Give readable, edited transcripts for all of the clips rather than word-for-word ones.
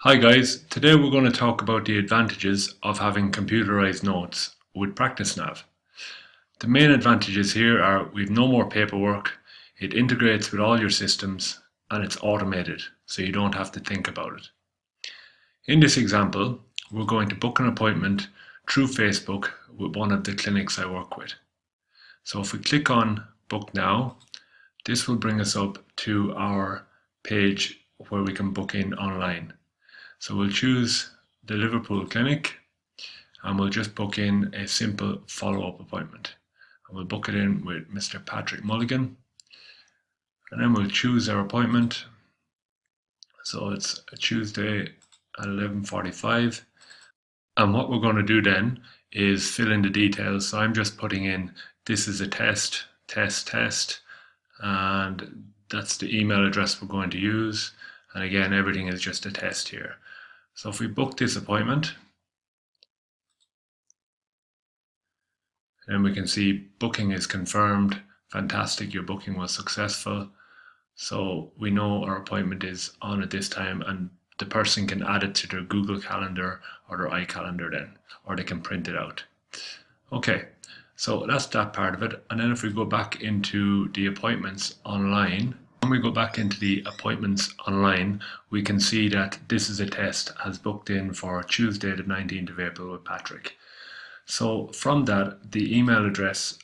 Hi guys, today we're going to talk about the advantages of having computerized notes with PracticeNav. The main advantages here are we've no more paperwork, it integrates with all your systems, and it's automated, so you don't have to think about it. In this example, we're going to book an appointment through Facebook with one of the clinics I work with. So if we click on Book Now, this will bring us up to our page where we can book in online. So we'll choose the Liverpool clinic and we'll just book in a simple follow-up appointment. And we'll book it in with Mr. Patrick Mulligan. And then we'll choose our appointment. So it's a Tuesday at 11:45. And what we're going to do then is fill in the details. So I'm just putting in, this is a test, and that's the email address we're going to use. And again, everything is just a test here. So if we book this appointment, then we can see booking is confirmed. Fantastic, your booking was successful. So we know our appointment is on at this time, and the person can add it to their Google Calendar or their iCalendar then, or they can print it out. Okay, so that's that part of it. And then if we go back into the appointments online, when we go back into the appointments online, we can see that this is a test has booked in for Tuesday the 19th of April with Patrick. So from that, the email address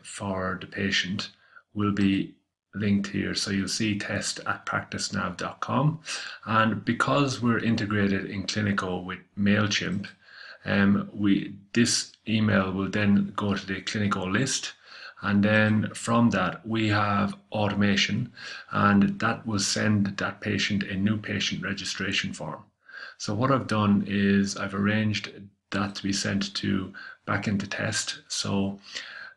for the patient will be linked here. So you'll see test@practicenav.com. And because we're integrated in Clinico with MailChimp, this email will then go to the Clinico list. And then from that, we have automation, and that will send that patient a new patient registration form. So what I've done is I've arranged that to be sent back into test. So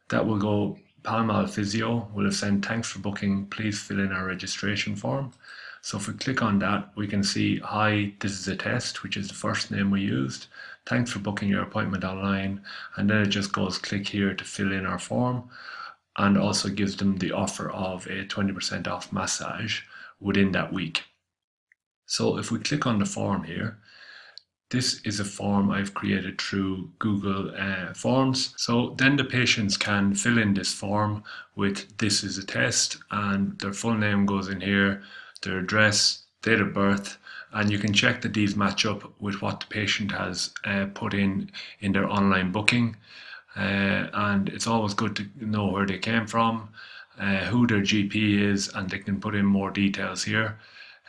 that will go, Pall Mall Physio will have sent, thanks for booking, please fill in our registration form. So if we click on that, we can see, hi, this is a test, which is the first name we used. Thanks for booking your appointment online. And then it just goes, click here to fill in our form, and also gives them the offer of a 20% off massage within that week. So if we click on the form here, this is a form I've created through Google Forms. So then the patients can fill in this form with, this is a test, and their full name goes in here, their address, date of birth, and you can check that these match up with what the patient has put in their online booking. And it's always good to know where they came from, who their GP is, and they can put in more details here,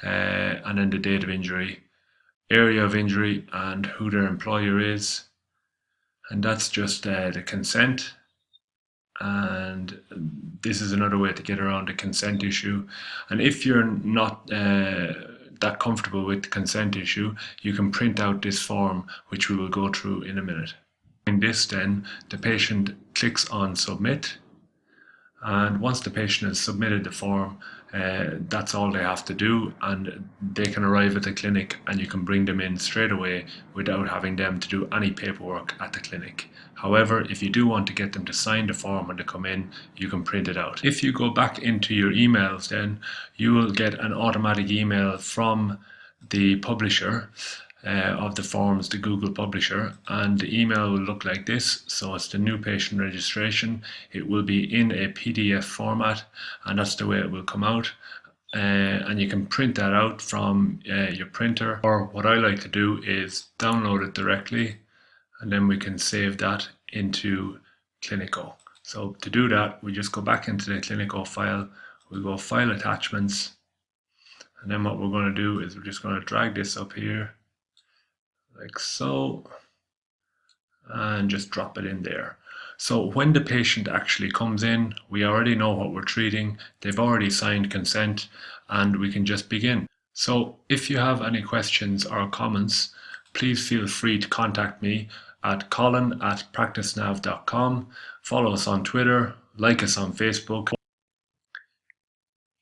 and then the date of injury, area of injury, and who their employer is. And that's just the consent. And this is another way to get around the consent issue. And if you're not that comfortable with the consent issue, you can print out this form, which we will go through in a minute. In this then, the patient clicks on submit, and once the patient has submitted the form, that's all they have to do, and they can arrive at the clinic and you can bring them in straight away without having them to do any paperwork at the clinic. However, if you do want to get them to sign the form when they come in, you can print it out. If you go back into your emails, then you will get an automatic email from the publisher of the forms, the Google publisher, and the email will look like this. So it's the new patient registration. It will be in a PDF format, and that's the way it will come out. And you can print that out from your printer, or what I like to do is download it directly, and then we can save that into Clinico. So to do that, we just go back into the Clinico file, we'll go File Attachments, and then what we're going to do is we're just going to drag this up here like so, and just drop it in there. So when the patient actually comes in, we already know what we're treating, they've already signed consent, and we can just begin. So if you have any questions or comments, please feel free to contact me at colin@practicenav.com. Follow us on Twitter, like us on Facebook.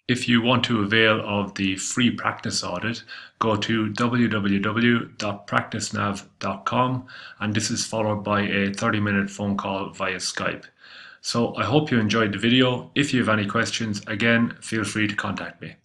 If you want to avail of the free practice audit, go to www.practicenav.com, and this is followed by a 30-minute phone call via Skype. So I hope you enjoyed the video. If you have any questions, again, feel free to contact me.